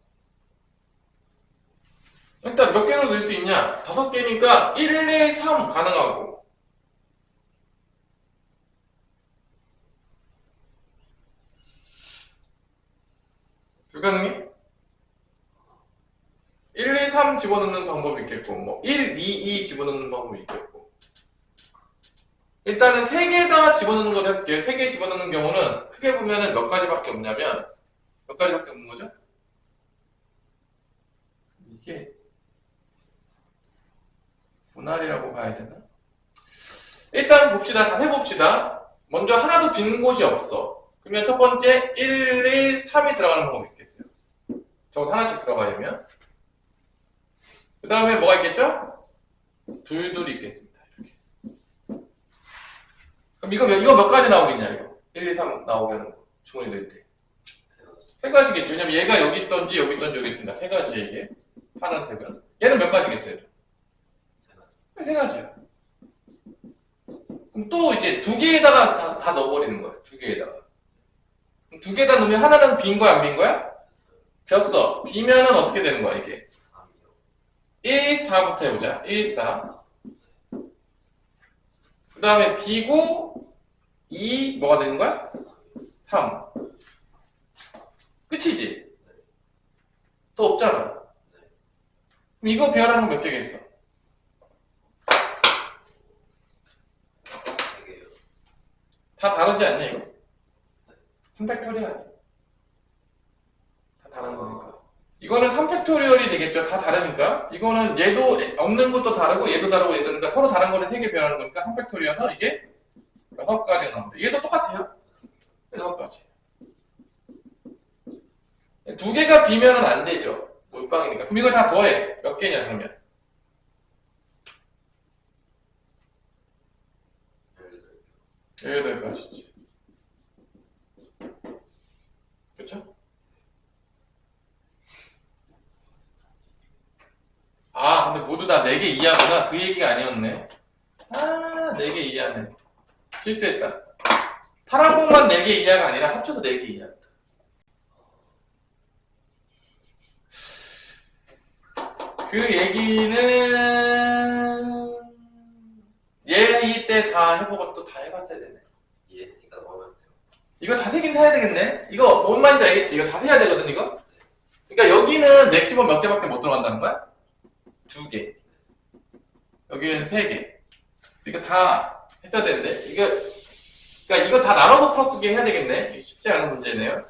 일단 몇 개로 넣을 수 있냐? 5개니까 1, 2, 3 가능하고. 불가능해? 1, 2, 3 집어넣는 방법이 있겠고, 뭐, 1, 2, 2 집어넣는 방법이 있겠고. 일단은 3개 다 집어넣는 걸 해볼게요. 3개 집어넣는 경우는 크게 보면은 몇 가지밖에 없냐면, 몇 가지밖에 없는 거죠? 이게, 분할이라고 봐야 되나? 일단 봅시다. 다 해봅시다. 먼저 하나도 빈 곳이 없어. 그러면 첫 번째 1, 2, 3이 들어가는 방법이 있겠어요. 저거 하나씩 들어가려면. 그 다음에 뭐가 있겠죠? 둘둘이 있겠습니다. 이렇게. 그럼 이거 몇 가지 나오겠냐, 이거? 1, 2, 3 나오게 하는 거. 주머니 넣을 때. 세 가지겠죠. 왜냐면 얘가 여기 있던지 여기 있던지 여기 있습니다. 세 가지 이게. 파란색은. 얘는 몇 가지겠어요? 세 가지야. 그럼 또 이제 2개에다가 다 넣어버리는 거야. 2개에다가. 그럼 2개에다 넣으면 하나는 빈 거야, 안 빈 거야? 졌어. 비면은 어떻게 되는 거야, 이게? 1, 4부터 해보자. 1, 4. 그 다음에 B고, 2, 뭐가 되는 거야? 3. 끝이지? 더 없잖아. 그럼 이거 배열하는 건 몇 개겠어? 다 다르지 않냐, 이거? 3팩토리얼 아니야? 다 다른 거니까. 이거는 3팩토리얼이 되겠죠. 다 다르니까. 이거는 얘도 없는 것도 다르고 얘도 다르고 얘도 그러니까 서로 다른 거를 3개 배열하는 거니까 3팩토리여서 이게 6가지가 나옵니다. 얘도 똑같아요. 6가지. 2개가 비면은 안 되죠. 몰빵이니까. 그럼 이걸 다 더해. 몇 개냐, 그러면? 18가지지. 그렇죠? 아, 근데 모두 다 4개 이하구나. 그 얘기가 아니었네. 아, 4개 이하네. 실수했다. 파란 공만 4개 이하가 아니라 합쳐서 4개 이하였다. 그 얘기는 얘 때 다 해보고 또 다 해봤어야 되네. 이해했으니까 넘어가면 돼요. 이거 다 세긴 해야 되겠네. 이거 뭔 말인지 알겠지? 이거 다 세야 되거든, 이거? 그러니까 여기는 맥시멈 몇 개밖에 못 들어간다는 거야? 2개. 여기는 3개. 이거 다 했어야 되는데. 그러니까 이거 다 나눠서 풀어쓰기 해야 되겠네. 쉽지 않은 문제네요.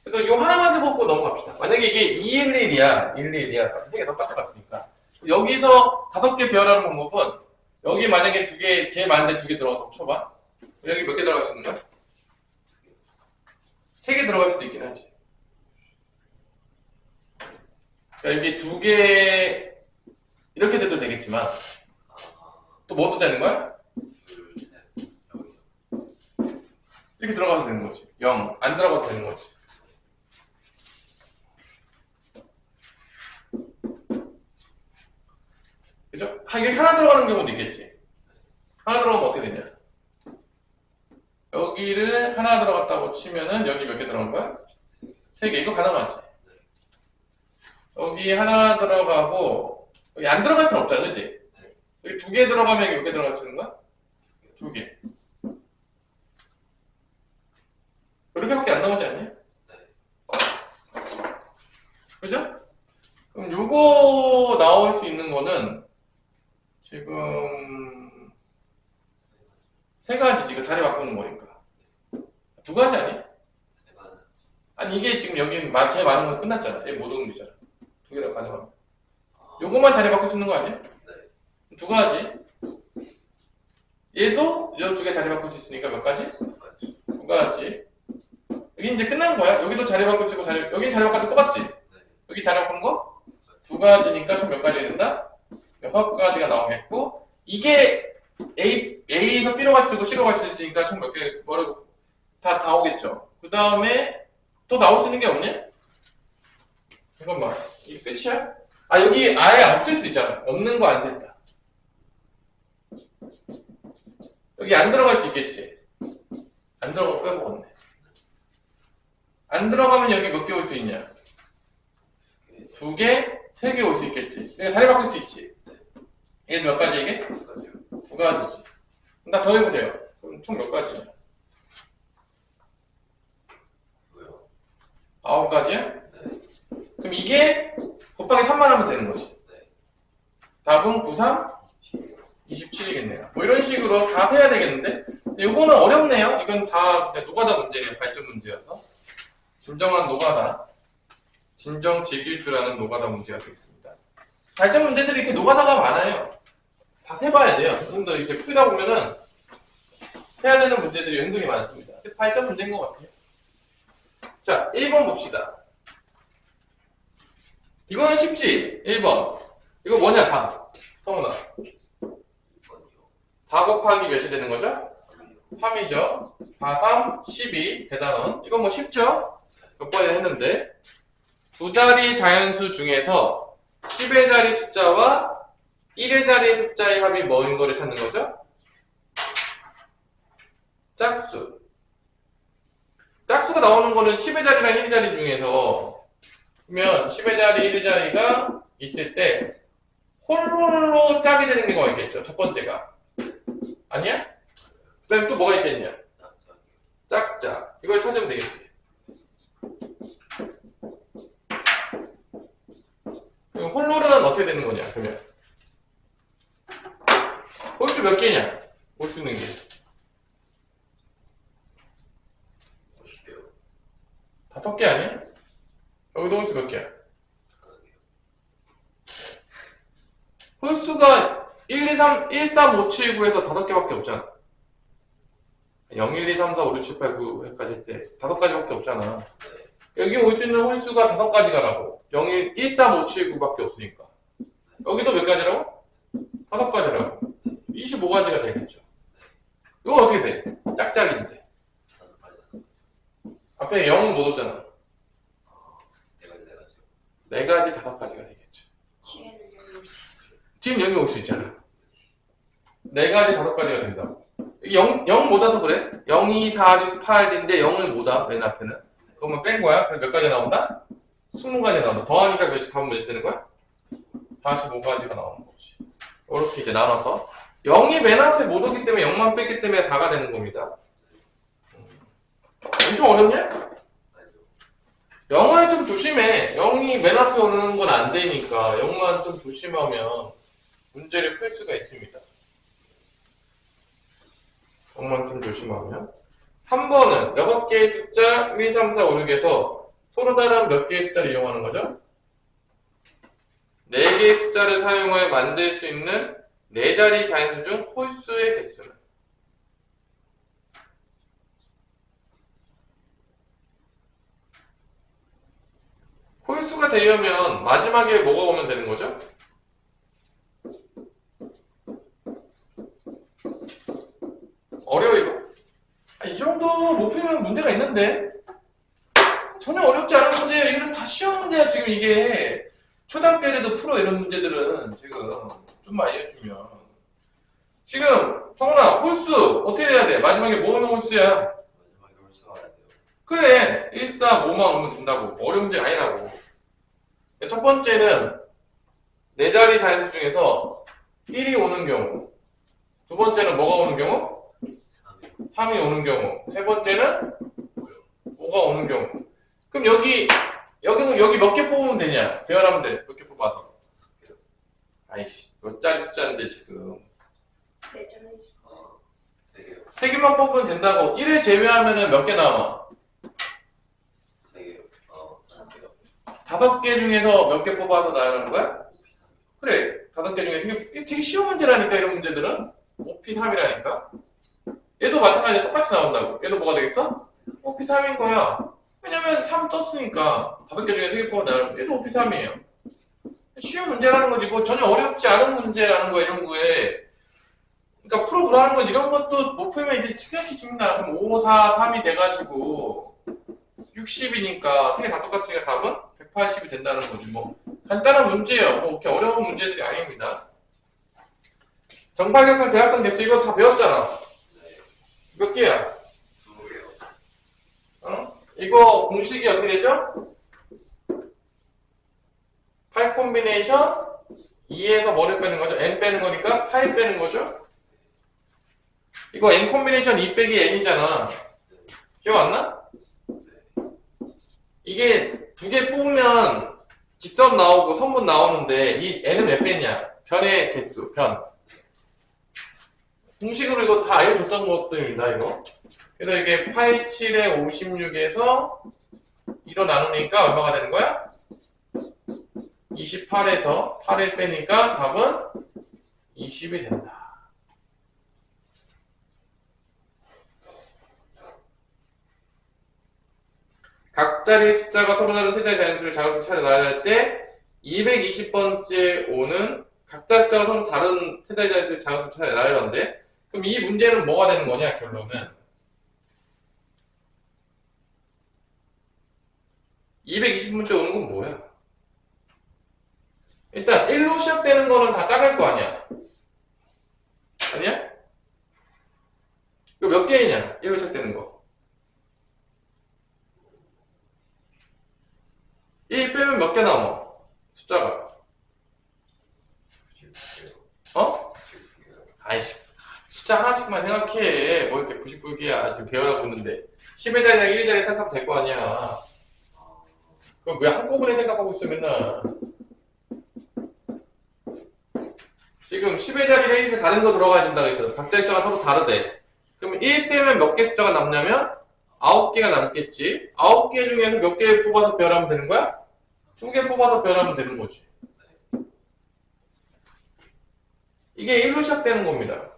그래서 요 하나만 해보고 넘어갑시다. 만약에 이게 211이야. 111이야. 3개 똑같은 것 같으니까. 여기서 5개 배열하는 방법은 여기 만약에 2개, 제일 많은데 2개 들어가서 쳐봐. 여기 몇 개 들어갈 수 있는 거야? 3개 들어갈 수도 있긴 하지. 그러니까 여기 2개, 이렇게 돼도 되겠지만, 또 뭐도 되는 거야? 이렇게 들어가도 되는 거지. 0. 안 들어가도 되는 거지. 그죠? 이게 하나 들어가는 경우도 있겠지. 하나 들어가면 어떻게 되냐? 여기를 하나 들어갔다고 치면은 여기 몇 개 들어간 거야? 3개. 이거 가능하지? 여기 하나 들어가고 여기 안 들어갈 수는 없잖아, 그치? 여기 2개 들어가면 여기 몇 개 들어갈 수 있는 거야? 2개. 이렇게밖에 안 나오지 않냐? 그죠? 그럼 요거 나올 수 있는 거는 지금 3가지 지금 자리 바꾸는 거니까 2가지 아니야? 아니 이게 지금 여기 제일 많은 건 끝났잖아. 얘 못 오는 거잖아. 2개를 가져가면 요것만 자리 바꿀 수 있는 거 아니야? 2가지. 얘도 이 2개 자리 바꿀 수 있으니까 몇 가지? 2가지. 여기 이제 끝난 거야. 여기도 자리 바꿀 수 있고 여긴 자리 바꿔도 똑같지? 여기 자리 바꾸는 거? 2가지니까 총 몇 가지 된다? 6가지가 나오겠고 이게 A에서 B로 갈 수도 있고 C로 갈 수도 있으니까 총 몇 개 뭐라고 다 오겠죠. 그 다음에 또 나올 수 있는 게 없냐? 잠깐만 이게 끝이야? 아 여기 아예 없을 수 있잖아. 없는 거 안 된다. 여기 안 들어갈 수 있겠지. 안 들어가고 빼먹었네. 안 들어가면 여기 몇 개 올 수 있냐? 2개, 3개 올 수 있겠지. 그러니까 자리 바꿀 수 있지. 이게 몇 가지 이게? 2가지지. 나 더 해보세요. 그럼 총 몇 가지냐? 9가지야? 그럼 이게 곱하기 3만 하면 되는 거지. 답은 9, 3, 27이겠네요. 뭐 이런 식으로 다 해야 되겠는데? 근데 요거는 어렵네요. 이건 다 그냥 노가다 문제예요. 발전 문제여서. 진정한 노가다. 진정 즐길주라는 노가다 문제가 되겠습니다. 발전 문제들이 이렇게 노가다가 많아요. 다 해봐야 돼요. 선생님들 이렇게 풀다 보면은 해야 되는 문제들이 은근히 많습니다. 발전 문제인 것 같아요. 자, 1번 봅시다. 이거는 쉽지? 1번. 이거 뭐냐, 다. 성훈아. 4 곱하기 몇이 되는 거죠? 3이죠. 4, 3, 12. 대단원. 이건 뭐 쉽죠? 몇 번이나 했는데. 두 자리 자연수 중에서 10의 자리 숫자와 1의 자리 숫자의 합이 뭐인 거를 찾는 거죠? 짝수. 짝수가 나오는 거는 10의 자리랑 1의 자리 중에서 그러면 10의 자리, 1의 자리가 있을 때 홀로 짝이 되는 경우가 있겠죠. 첫 번째가. 아니야? 그 다음에 또 뭐가 있겠냐? 짝짝. 이걸 찾으면 되겠지. 그럼 홀로는 어떻게 되는 거냐, 그러면? 홀수 몇 개냐? 볼 수 있는 게. 5개 아니야? 여기도 홀수 몇 개야? 홀수가 1, 2, 3, 1, 3, 5, 7, 9에서 5개밖에 없잖아. 0, 1, 2, 3, 4, 5, 6, 7, 8, 9까지 할 때 5가지밖에 없잖아. 여기 올 수 있는 홀수가 5가지가라고. 0, 1, 3, 5, 7, 9밖에 없으니까. 여기도 몇 가지라고? 5가지라고. 25가지가 되겠죠. 이건 어떻게 돼? 짝짝인데. 앞에 0은 못 오잖아. 4가지, 5가지가 되겠죠. 뒤에는 여기 올 수 있어. 지금 여기 올 수 있잖아. 4가지, 5가지가 된다고. 0 못 와서 그래? 0, 2, 4, 6, 8인데 0을 못 와, 맨 앞에는. 그러면 뺀 거야? 그럼 몇 가지 나온다? 20가지 나온다. 더하니까 몇이 가면 몇이 되는 거야? 45가지가 나오는 거지. 이렇게 이제 나눠서. 0이 맨 앞에 못 오기 때문에 0만 뺐기 때문에 4가 되는 겁니다. 엄청 어렵냐? 0을 좀 조심해. 0이 맨 앞에 오는 건 안 되니까 0만 좀 조심하면 문제를 풀 수가 있습니다. 0만 좀 조심하면. 한 번은 6개의 숫자 1, 2, 3, 4, 5, 6에서 서로 다른 몇 개의 숫자를 이용하는 거죠? 4개의 숫자를 사용하여 만들 수 있는 4자리 자연수 중 홀수의 개수는? 홀수가 되려면 마지막에 뭐가 오면 되는 거죠? 어려워 이거? 이 정도 못 풀면 문제가 있는데? 전혀 어렵지 않은 문제예요. 이건 다 쉬운 문제야 지금 이게. 초등학교에도 풀어 이런 문제들은 지금 좀만 알려주면. 지금 성훈아 홀수 어떻게 해야 돼? 마지막에 뭐 오는 홀수야? 그래 1, 4, 5만 오면 된다고. 어려운 문제 아니라고. 첫 번째는 4자리 자연수 중에서 1이 오는 경우, 두 번째는 뭐가 오는 경우? 3이 오는 경우, 세 번째는 5가 오는 경우. 그럼 여기 몇 개 뽑으면 되냐? 배열하면 돼. 몇 개 뽑아서. 아이씨, 몇 자리 숫자인데 지금. 4자리. 3개만 뽑으면 된다고. 1을 제외하면 몇 개 남아? 5개 중에서 몇 개 뽑아서 나열하는 거야? 그래. 5개 중에 되게 쉬운 문제라니까, 이런 문제들은. 5P3이라니까. 얘도 마찬가지로 똑같이 나온다고. 얘도 뭐가 되겠어? 5P3인 거야. 왜냐면 3 떴으니까 5개 중에 3개 뽑아 나열하면 얘도 5P3이에요. 쉬운 문제라는 거지. 뭐 전혀 어렵지 않은 문제라는 거야, 이런 거에. 그러니까 풀어보라는 건 이런 것도 못 풀면 이제 시간이집니다. 그럼 5, 4, 3이 돼가지고 60이니까 3개 다 똑같으니까 답은 180이 된다는 거지. 뭐 간단한 문제예요. 뭐 그렇게 어려운 문제들이 아닙니다. 정팔각형 대각선 개수 이거 다 배웠잖아. 몇 개야? 이거 공식이 어떻게 되죠? 8 콤비네이션 2에서 뭐를 빼는 거죠? n 빼는 거니까 8 빼는 거죠? 이거 n 콤비네이션 2 빼기 n이잖아. 기억 안 나? 이게 두 개 뽑으면 직접 나오고 선분 나오는데 이 n은 왜 뺐냐? 변의 개수, 변. 공식으로 이거 다 알려줬던 것들입니다, 이거. 그래서 이게 8, 7에 56에서 2로 나누니까 얼마가 되는 거야? 28에서 8을 빼니까 답은 20이 된다. 각자리 숫자가 서로 다른 세 자리 자연수를 자연수 차례 나눠야 할 때 220번째 오는 각자 숫자가 서로 다른 세 자리 자연수를 자연수 차례 나눠야 하는데 그럼 이 문제는 뭐가 되는 거냐 결론은 220번째 오는 건 뭐야? 일단 1로 시작되는 거는 다 작을 거 아니야? 아니야? 이거 몇 개이냐? 1로 시작되는 거 1 빼면 몇 개 남아? 숫자가 어? 아이씨 숫자 하나씩만 생각해 뭐 이렇게 99개야 지금 배워나고 있는데 10의 자리랑 1의 자리 생각하면 될 거 아니야 그럼 왜 한꺼번에 생각하고 있어 맨날 지금 10의 자리랑 1에 다른 거 들어가야 된다고 했어 각자 숫자가 서로 다르대 그럼 1 빼면 몇 개 숫자가 남냐면 9개가 남겠지 9개 중에서 몇 개 뽑아서 배열하면 되는 거야? 2개 뽑아서 배열하면 되는 거지 이게 1로 시작되는 겁니다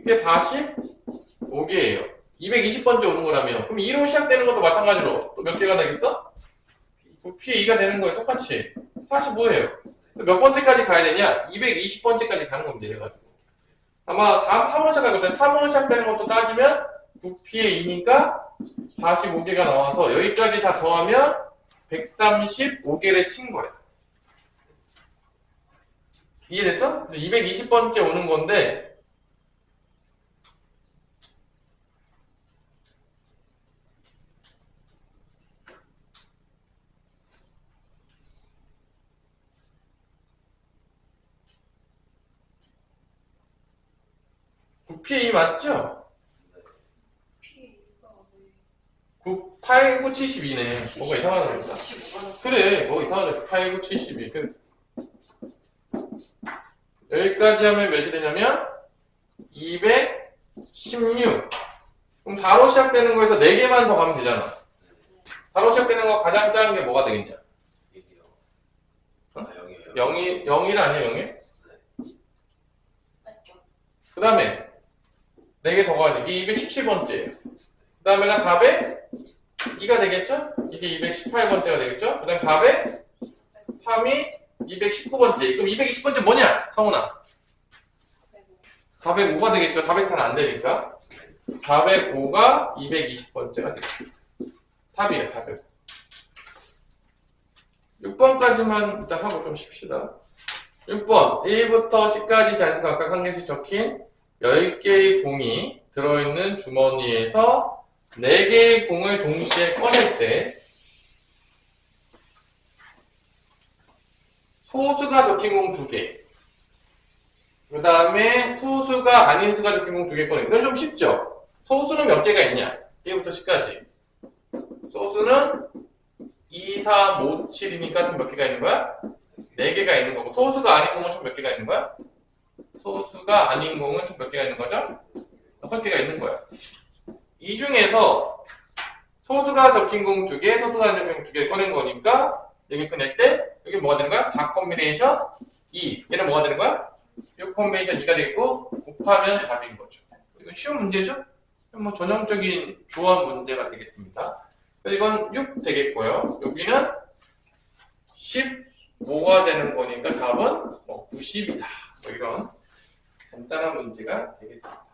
이게 45개예요 220번째 오는 거라면 그럼 2로 시작되는 것도 마찬가지로 또 몇 개가 되겠어? 부피의 2가 되는 거예요 똑같이 45예요 몇 번째까지 가야 되냐? 220번째까지 가는 겁니다 이래가지고 아마 다음 3으로 시작할 건데 3으로 시작되는 것도 따지면 부피의 2니까 45개가 나와서 여기까지 다 더하면 135개를 친 거야. 이해됐어? 그래서 220번째 오는 건데 부피의 2 맞죠? 피해 이거 왜 9, 8, 9, 72네. 뭐가 이상하다 그랬어. 15가 그래, 뭐 이상하다. 8, 9, 72. 여기까지 하면 몇이 되냐면 216. 그럼 4로 시작되는 거에서 4개만 더 가면 되잖아. 4로 시작되는 거 가장 작은 게 뭐가 되겠냐? 1이요. 어? 0이에요. 0일 아니야, 0일? 맞죠? 그 다음에 4개 더 가야 돼. 이게 217번째예요. 그 다음에가 402가 되겠죠? 이게 218번째가 되겠죠? 그 다음에 403이 219번째. 그럼 220번째 뭐냐? 성훈아. 405가 되겠죠? 404는 안 되니까. 405가 220번째가 되겠죠. 답이에요, 405. 6번까지만 일단 하고 좀 쉽시다. 6번. 1부터 10까지 잔수 각각 한 개씩 적힌 10개의 공이 들어있는 주머니에서 4개의 공을 동시에 꺼낼 때 소수가 적힌 공 2개 그 다음에 소수가 아닌 수가 적힌 공 2개 꺼내 이건 좀 쉽죠? 소수는 몇 개가 있냐? 1부터 10까지 소수는 2, 3, 5, 7이니까 총 몇 개가 있는 거야? 4개가 있는 거고 소수가 아닌 공은 총 몇 개가 있는 거야? 소수가 아닌 공은 총 몇 개가 있는 거죠? 6개가 있는 거야. 이 중에서 소수가 적힌 공 2개, 소수가 아닌 공 2개를 꺼낸 거니까 여기 꺼낼 때 여기 뭐가 되는 거야? 4 콤비네이션 2. 얘는 뭐가 되는 거야? 6 콤비네이션 2가 되겠고 곱하면 답인 거죠. 이건 쉬운 문제죠? 뭐 전형적인 조합 문제가 되겠습니다. 이건 6 되겠고요. 여기는 15가 되는 거니까 답은 90이다. 뭐 이런 간단한 문제가 되겠습니다.